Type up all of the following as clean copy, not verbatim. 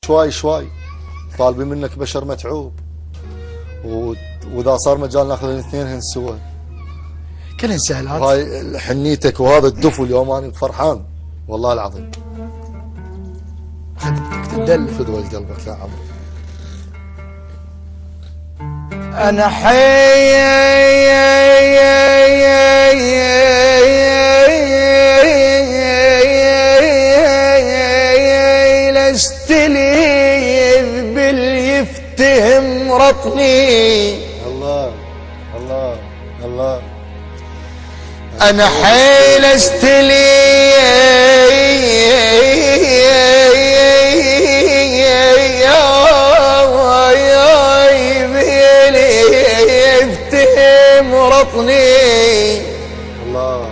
شوي شوي طالبين منك بشر متعوب، واذا صار مجال ناخذ الاثنين هن سوا. كلهن سهلات. وهاي حنيتك وهذا الدفو اليوم انا فرحان والله العظيم. خدمتك تدلل فدوى قلبك يا عمرو. انا حي لستلي باليفتهم رطني. الله الله الله. انا حي لستلي الله.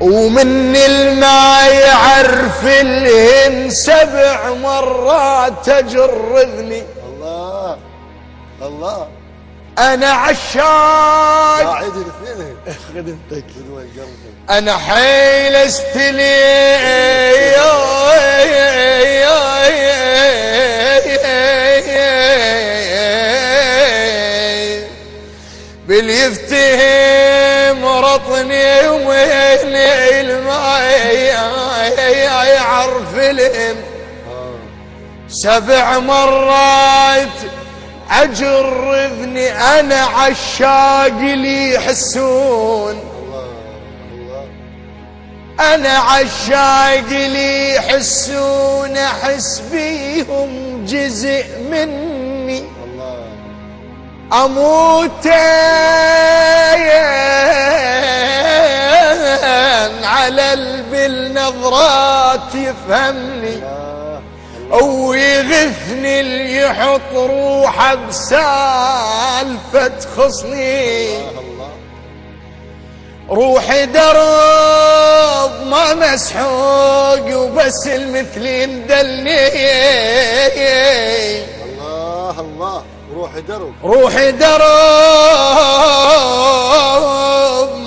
ومن الماء يعرف الهن 7 مرات تجرذني. الله الله. انا عشاق قاعد الاثنين خدمتك. فدوى قلبك. انا حيل استلي باليفتهم رطني وين الماء يعرف الهم 7 مرات اجرذني. انا عشاق لي يحسون. انا عشاق لي يحسون احس بيهم جزء مني. اموت على بالنظرات يفهمني ويغثني اللي يحط روحه بسالفه تخصني. روحي درب ما مسحوق وبس المثلين دلني. الله الله. روحي درب. روحي درب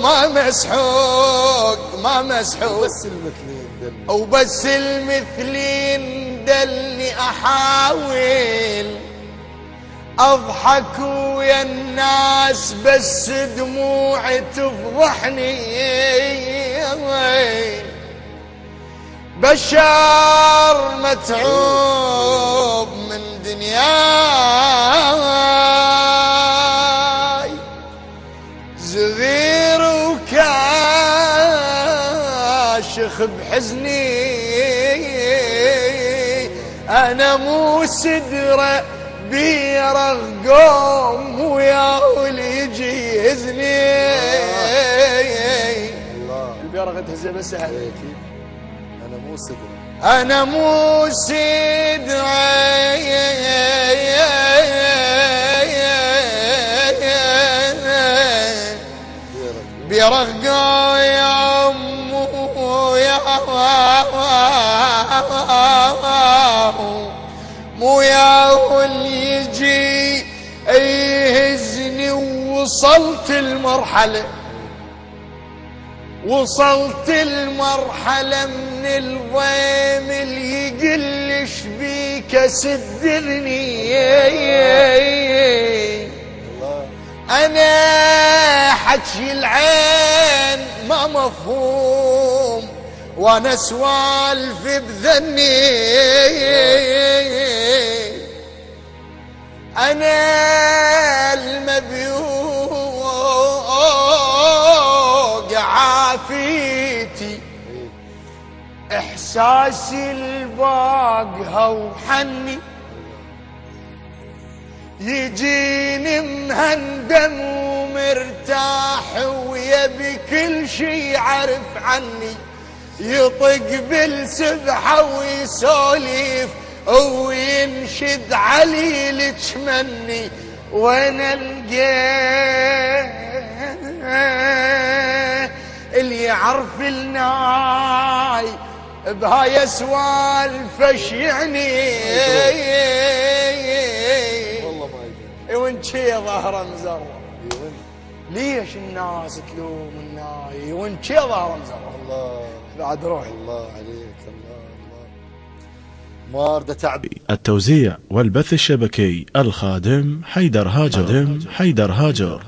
ما مسحوق ما مسحوق بس المثلين دلني. وبس المثلين دلني. احاول اضحك ويا الناس بس دموعي تفضحني. بشر متعوب من دنياي صغير وكاشخ بحزني. انا مو سدره بيرغ قوم وياه اللي يجي يهزني. الله. البيرغ تهزه بس عليك. انا مو سدره. انا مو سدره بيرغ قوم مو ياه اللي يجي يهزني. وصلت المرحلة من الضيم اللي يقلش بيك سدرني. انا حكي العين ما مفهوم وانا سوالف بذني. انا المبيوق عافيتي احساسي الباقها وحني. يجيني مهندم ومرتاح ويبي كل شي يعرف عني. يطق بالسبحة ويسولف وينشد علي لتشمني. وانا القاه اللي يعرف الناي بهاي سوالف ايش يعني. والله ما يدري. وين شي ظهره مزرة. ليش الناس تلوم الناي وين شي ظهره مزرة. الله بعد روحي. الله عليك. الله الله. مارده تعب. التوزيع والبث الشبكي الخادم حيدر هاجر.